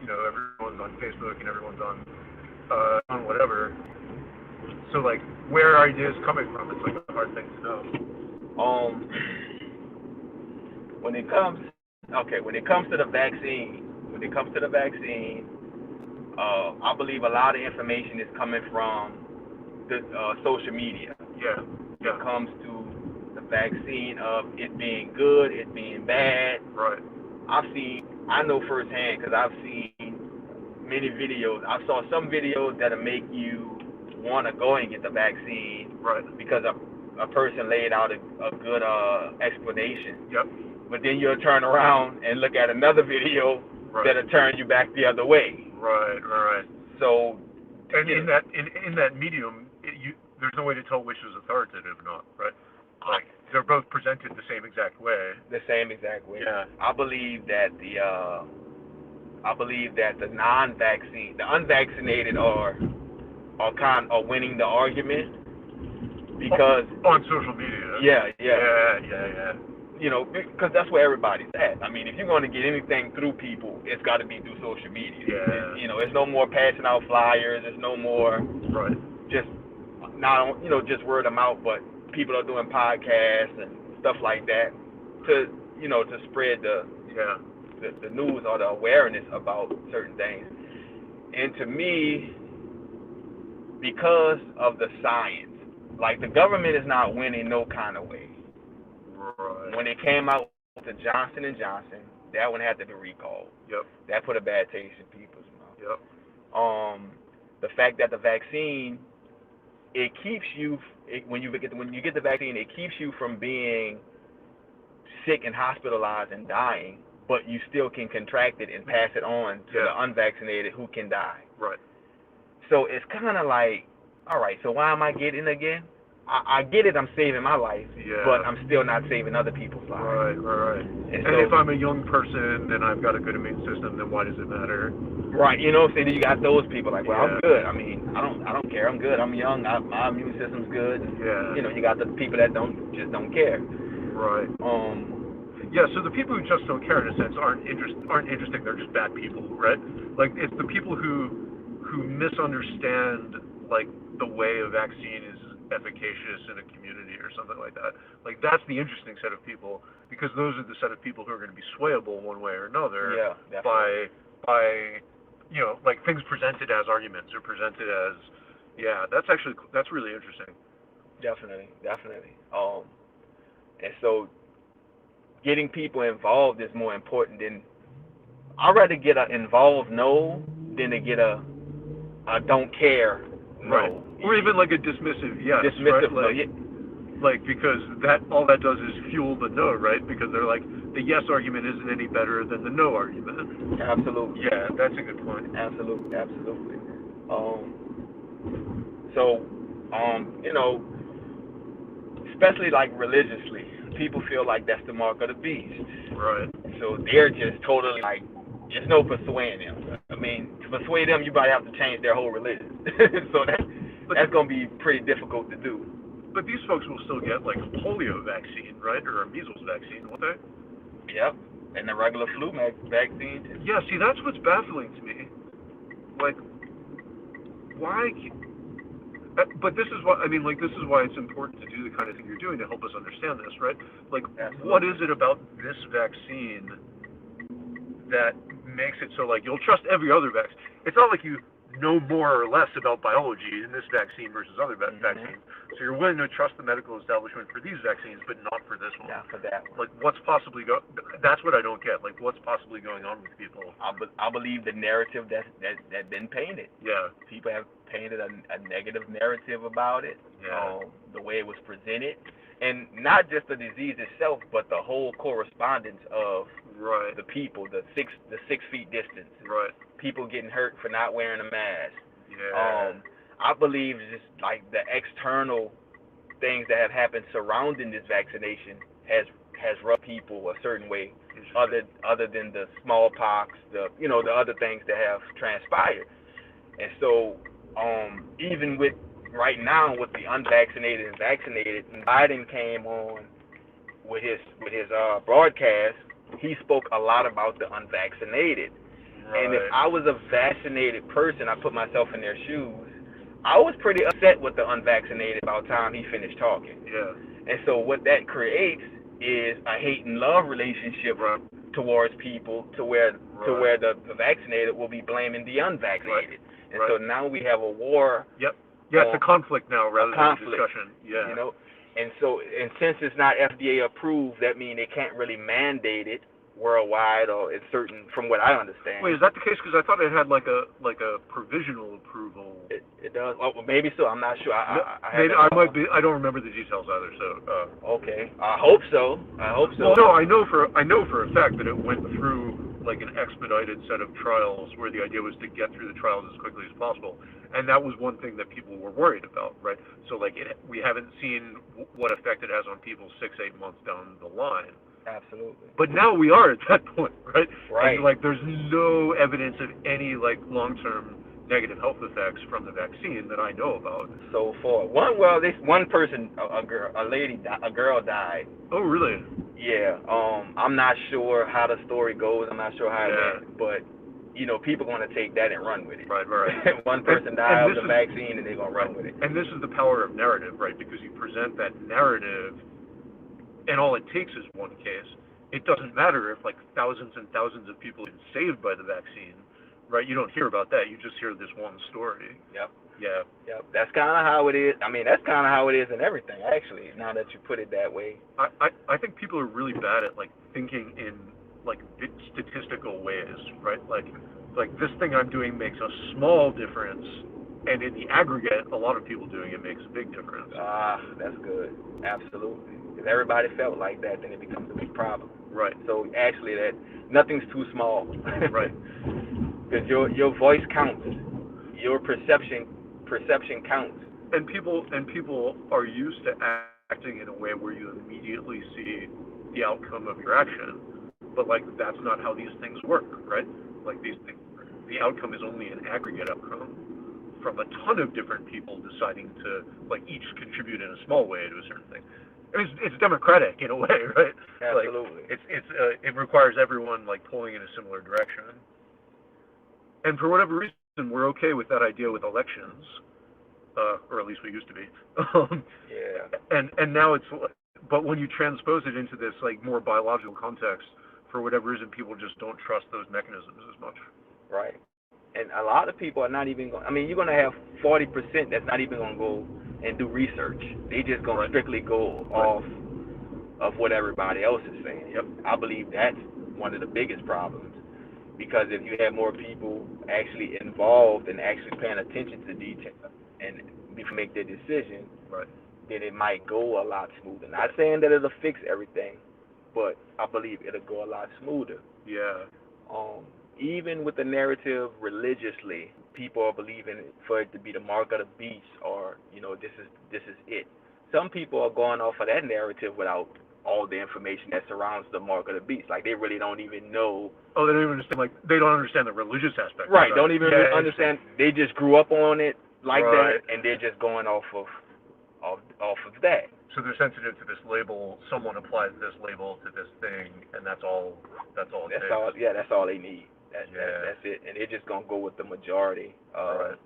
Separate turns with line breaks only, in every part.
everyone's on Facebook and everyone's on whatever. So like, where are ideas coming from? It's like a hard thing to know.
Um, when it comes, when it comes to the vaccine, I believe a lot of information is coming from the social media.
Yeah,
When
yeah,
it comes to the vaccine of it being good, it being bad,
right,
I know firsthand because I've seen many videos. I saw some videos that'll make you want to go and get the vaccine
right,
because a person laid out a good explanation.
yep,
But then you'll turn around and look at another video
right,
that'll turn you back the other way.
right.
So,
And
you
in
know,
that medium, there's no way to tell which is authoritative or not, right? Like they're both presented the same exact way.
the same exact way.
Yeah.
I believe that the non-vaccine, the unvaccinated are winning the argument because
On social media.
yeah,
Yeah.
because that's where everybody's at. I mean, if you're going to get anything through people, it's got to be through social media.
Yeah.
It's no more passing out flyers. It's no more
Right.
just not just word of mouth, but people are doing podcasts and stuff like that to spread
Yeah.
the news or the awareness about certain things. And to me, because of the science, like the government is not winning no kind of way.
Right.
When it came out with the Johnson and Johnson, that one had to be recalled.
Yep.
That put a bad taste in people's mouth.
Yep.
The fact that the vaccine, it keeps you when you get the vaccine, it keeps you from being sick and hospitalized and dying, but you still can contract it and pass it on to the unvaccinated who can die.
Right.
So it's kind of like, all right, so why am I getting again? I get it, I'm saving my life, but I'm still not saving other people's lives.
Right.
And
And if I'm a young person and I've got a good immune system, then why does it matter?
right, so then you got those people like, well,
Yeah.
I'm good. I mean, I don't care. I'm good. I'm young. My immune system's good.
Yeah.
You got the people that don't care.
Right. Yeah, so the people who just don't care, in a sense, aren't interesting. They're just bad people, right? Like it's the people who misunderstand like the way a vaccine is efficacious in a community or something like that. Like that's the interesting set of people because those are the set of people who are going to be swayable one way or another by like things presented as arguments or presented as that's really interesting.
Definitely. And so getting people involved is more important than I'd rather get a involved no than to get a don't care no.
Right. Or even like a dismissive yes.
Dismissive
right?
no.
Like because all that does is fuel the no, right? Because they're like the yes argument isn't any better than the no argument.
Absolutely.
Yeah, that's a good point.
Absolutely. So, especially like religiously, people feel like that's the mark of the beast.
Right.
So they're just totally like, there's no persuading them. I mean, to persuade them, you probably have to change their whole religion. So that's going to be pretty difficult to do.
But these folks will still get like a polio vaccine, right, or a measles vaccine, won't they?
Yep, and the regular flu vaccine too.
Yeah, see, that's what's baffling to me. Like, why? But this is why this is why it's important to do the kind of thing you're doing to help us understand this, right? Like,
Absolutely.
What is it about this vaccine that makes it so like you'll trust every other vaccine? It's not like you know more or less about biology in this vaccine versus other vaccines. So you're willing to trust the medical establishment for these vaccines, but not for this one.
Not for that one.
Like, what's possibly that's what I don't get. Like, what's possibly going on with people?
I believe the narrative that's been painted.
Yeah.
People have painted a negative narrative about it.
Yeah.
The way it was presented. And not just the disease itself, but the whole correspondence of
right.
the people, the 6 feet distance.
Right.
People getting hurt for not wearing a mask.
Yeah.
I believe just like the external things that have happened surrounding this vaccination has rubbed people a certain way, other than the smallpox, the other things that have transpired. And so even with right now with the unvaccinated and vaccinated, Biden came on with his broadcast. He spoke a lot about the unvaccinated. And if I was a vaccinated person, I put myself in their shoes, I was pretty upset with the unvaccinated by the time he finished talking.
Yeah.
And so what that creates is a hate and love relationship towards people to where the vaccinated will be blaming the unvaccinated. And so now we have a war.
Yep. Yeah, it's a conflict now rather than a discussion. Yeah.
You know, and since it's not FDA approved, that means they can't really mandate it worldwide or in certain, from what I understand.
Wait, is that the case? Because I thought it had like a provisional approval.
It does. Oh, well, maybe so. I'm not sure.
I might be. I don't remember the details either. So.
Okay. I hope so.
Well, no, I know for a fact that it went through like an expedited set of trials where the idea was to get through the trials as quickly as possible, and that was one thing that people were worried about, right? So like we haven't seen what effect it has on people 6-8 months down the line.
Absolutely.
But now we are at that point, right?
Right.
And like there's no evidence of any like long-term negative health effects from the vaccine that I know about.
So far, one person, a girl died.
Oh, really?
Yeah. I'm not sure how the story goes. I'm not sure how it went, but you know, people are going to take that and run with it.
Right.
One person died of the vaccine, and they're going to run with it.
And this is the power of narrative, right? Because you present that narrative, and all it takes is one case. It doesn't matter if like thousands and thousands of people have been saved by the vaccine, right? You don't hear about that. You just hear this one story.
Yep.
Yeah.
Yep. That's kind of how it is. I mean, that's kind of how it is in everything, actually, now that you put it that way.
I think people are really bad at like thinking in like statistical ways, right? Like this thing I'm doing makes a small difference, and in the aggregate, a lot of people doing it makes a big difference.
That's good. Absolutely. If everybody felt like that, then it becomes a big problem.
Right.
So actually, that nothing's too small.
Right.
Because your voice counts. Your perception counts.
And people are used to acting in a way where you immediately see the outcome of your action, but like that's not how these things work, right? Like these things, the outcome is only an aggregate outcome from a ton of different people deciding to like each contribute in a small way to a certain thing. I mean, it's democratic in a way, right?
Absolutely.
Like, it requires everyone like pulling in a similar direction. And for whatever reason, we're okay with that idea with elections, or at least we used to be.
Yeah.
And now it's, but when you transpose it into this like more biological context, for whatever reason, people just don't trust those mechanisms as much.
Right. And a lot of people are not even going. I mean, you're going to have 40% that's not even going to go and do research. They just going to strictly go off of what everybody else is saying. Yep. I believe that's one of the biggest problems, because if you have more people actually involved and actually paying attention to detail and make their decision, then it might go a lot smoother. Not saying that it'll fix everything, but I believe it'll go a lot smoother.
Yeah.
Even with the narrative religiously, people are believing for it to be the mark of the beast, or this is it. Some people are going off of that narrative without all the information that surrounds the mark of the beast. Like they really don't even know.
Oh, they don't even understand. Like they don't understand the religious aspect.
Right. Don't even understand. They just grew up on it like that, and they're just going off of that.
So they're sensitive to this label. Someone applies this label to this thing, and that's all. That's all.
That's all. Yeah, that's all they need. That's it. And they're just gonna go with the majority.
Or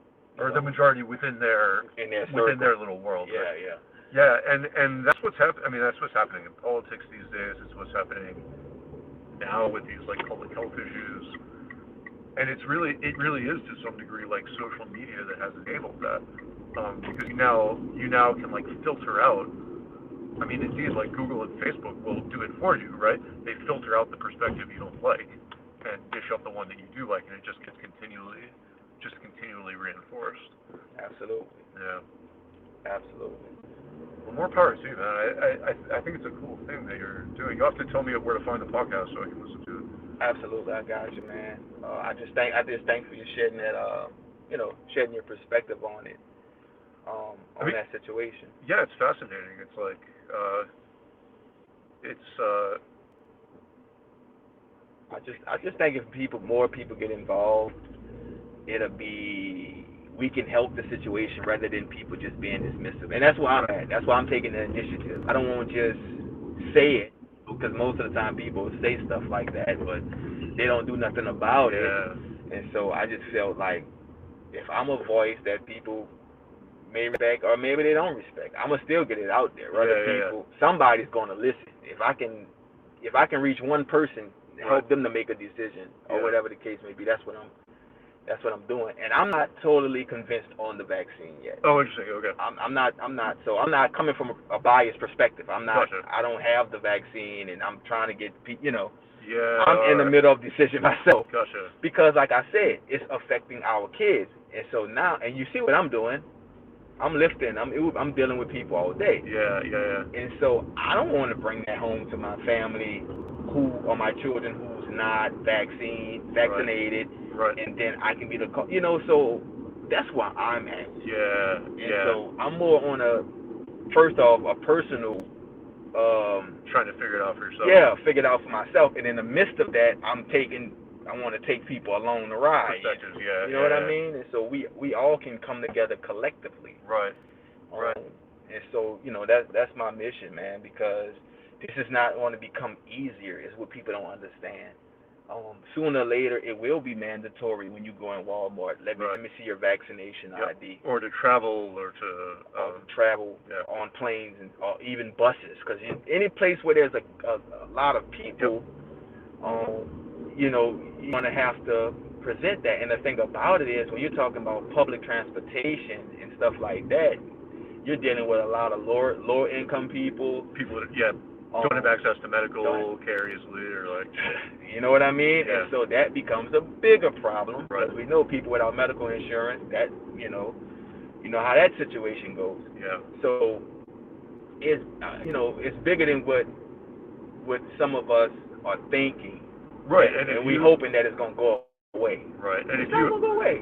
the majority within their little world.
Yeah,
right? Yeah, and that's what's happening. I mean, that's what's happening in politics these days. It's what's happening now with these like public health issues, and it really is to some degree like social media that has enabled that, because you now can like filter out. I mean, indeed, like Google and Facebook will do it for you, right? They filter out the perspective you don't like and dish up the one that you do like, and it just gets continually reinforced.
Absolutely.
Yeah.
Absolutely.
Well, more power to you, man. I think it's a cool thing that you're doing. You'll have to tell me where to find the podcast so I can listen to it.
Absolutely, I got you, man. I just thank for you shedding that, shedding your perspective on it, that situation.
Yeah, it's fascinating. It's like,
I just think if more people get involved, we can help the situation rather than people just being dismissive. And that's where I'm at. That's why I'm taking the initiative. I don't want to just say it, because most of the time people say stuff like that, but they don't do nothing about it. And so I just felt like if I'm a voice that people may respect or maybe they don't respect, I'm gonna still get it out there. Other people, somebody's gonna listen. If I can reach one person, help them to make a decision or whatever the case may be, that's what I'm doing. And I'm not totally convinced on the vaccine yet.
Oh, interesting. Okay.
I'm not coming from a biased perspective. I'm not.
Gotcha.
I don't have the vaccine, and I'm trying to get
Yeah.
I'm in the middle of decision myself.
Gotcha.
Because, like I said, it's affecting our kids, and so now, and you see what I'm doing. I'm lifting. I'm dealing with people all day.
Yeah.
And so I don't want to bring that home to my family, who or my children who's not vaccinated.
Right.
And then I can be the, so that's where I'm at.
Yeah.
And so I'm more on first off, a personal,
trying to figure it out for yourself.
Yeah, figure it out for myself. And in the midst of that, I want to take people along the ride.
Perspectives, yeah.
You know what I mean? And so we all can come together collectively.
Right.
And so, that's my mission, man, because this is not going to become easier, is what people don't understand. Sooner or later, it will be mandatory when you go in Walmart. Let me see your vaccination ID.
Or to travel, or to
travel on planes and or even buses, because any place where there's a lot of people, you're going to have to present that. And the thing about it is, when you're talking about public transportation and stuff like that, you're dealing with a lot of lower income people
that don't have access to medical care easily, or like,
you know what I mean?
Yeah.
And so that becomes a bigger problem,
Right.
because we know people without medical insurance, that, you know how that situation goes.
Yeah.
So it's, it's bigger than what some of us are thinking.
Right.
And we're hoping that it's going to go away.
Right. And
it's not going to go away.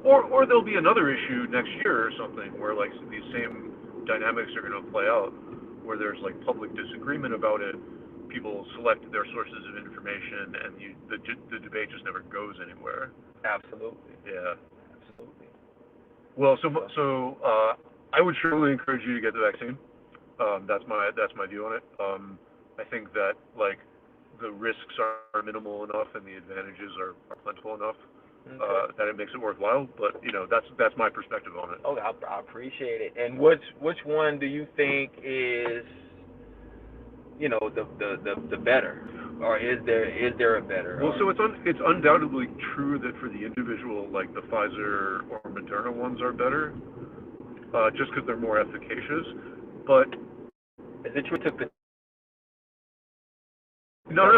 Or there'll be another issue next year or something where like these same dynamics are going to play out, where there's like public disagreement about it, people select their sources of information, and the debate just never goes anywhere.
Absolutely.
Yeah.
Absolutely.
Well, so I would surely encourage you to get the vaccine. That's my view on it. I think that like the risks are minimal enough and the advantages are plentiful enough that it makes it worthwhile. But that's my perspective on it.
Oh, I appreciate it. And which one do you think is the better, or is there a better?
Well, so it's undoubtedly true that for the individual, like the Pfizer or Moderna ones are better, just because they're more efficacious. But
is it true it took the?
No.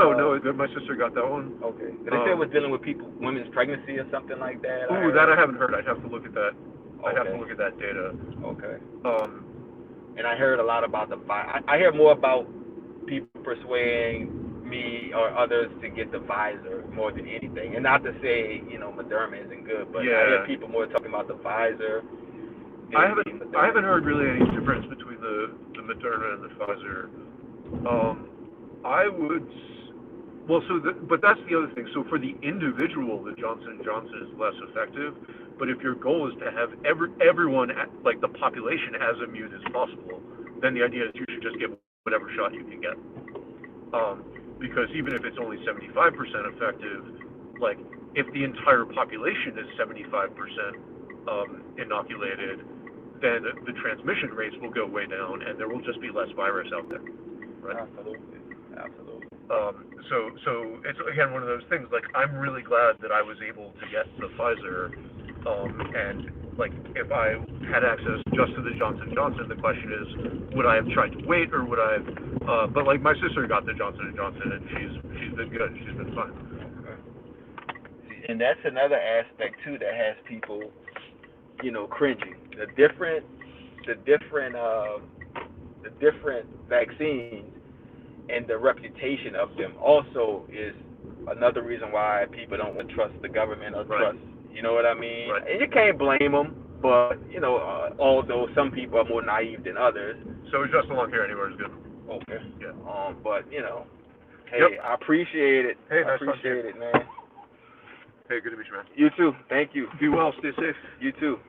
My sister got that one.
Okay. Did they say it was dealing with women's pregnancy or something like that?
Ooh, that I haven't heard. I'd have to look at that.
Okay.
I'd have to look at that data.
Okay.
And
I heard a lot about I hear more about people persuading me or others to get the Pfizer more than anything. And not to say, Moderna isn't good, but I hear people more talking about the Pfizer.
I haven't heard really any difference between the Moderna and the Pfizer. But that's the other thing. So for the individual, the Johnson & Johnson is less effective. But if your goal is to have everyone, like the population, as immune as possible, then the idea is you should just get whatever shot you can get. Because even if it's only 75% effective, like if the entire population is 75% inoculated, then the transmission rates will go way down, and there will just be less virus out there. Right?
Absolutely.
So it's again one of those things. Like I'm really glad that I was able to get the Pfizer, and like if I had access just to the Johnson & Johnson, the question is, would I have tried to wait, or would I have? But like my sister got the Johnson & Johnson, and she's been good. She's been fine.
Okay. And that's another aspect too that has people, cringing. The different vaccines and the reputation of them also is another reason why people don't want to trust the government or trust, you know what I mean?
Right.
And you can't blame them, but, although some people are more naive than others.
So just along here anywhere is good.
Okay.
Yeah.
But, hey, I appreciate it.
Hey,
I appreciate it, man.
Hey, good to meet you, man.
You too. Thank you.
Be well. Stay safe.
You too.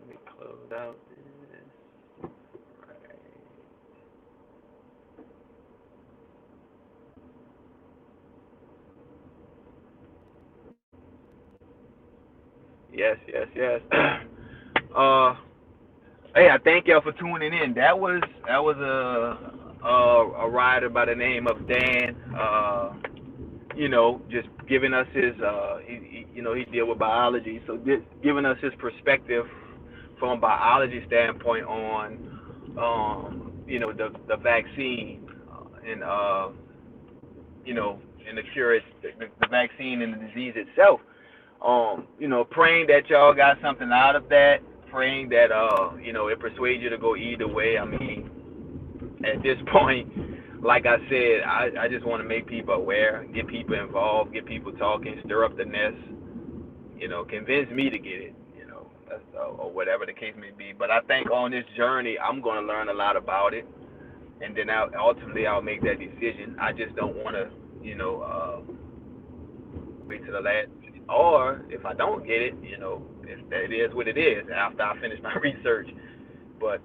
Let me close out this. Right. Yes. Hey, I thank y'all for tuning in. That was a writer by the name of Dan. Just giving us his. He deal with biology, so giving us his perspective from a biology standpoint on, the vaccine and and the cure, the vaccine and the disease itself. Praying that y'all got something out of that. Praying that it persuades you to go either way. I mean, at this point, like I said, I just want to make people aware, get people involved, get people talking, stir up the nest. Convince me to get it. Or whatever the case may be. But I think on this journey, I'm going to learn a lot about it, and then ultimately I'll make that decision. I just don't want to, wait to the last. Or if I don't get it, it is what it is after I finish my research. But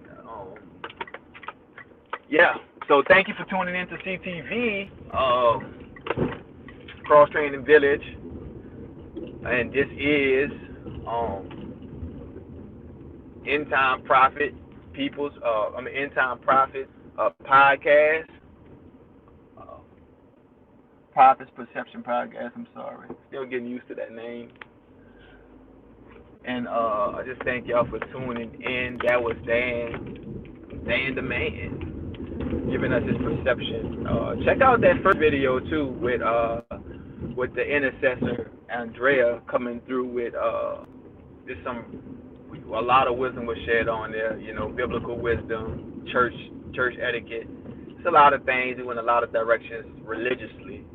yeah. So thank you for tuning in to CTV, Cross Training Village, and this is End Time Prophet End Time Prophet podcast. Prophet's Perception Podcast. I'm sorry, still getting used to that name. And I just thank y'all for tuning in. That was Dan the Man, giving us his perception. Check out that first video too with the intercessor Andrea coming through with just a lot of wisdom was shared on there. Biblical wisdom, church etiquette. It's a lot of things. It went a lot of directions religiously.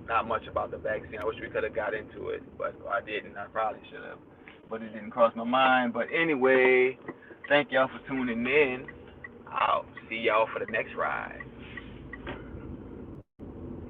Not much about the vaccine. I wish we could have got into it, but I didn't. I probably should have, but it didn't cross my mind. But anyway, thank y'all for tuning in. I'll see y'all for the next ride.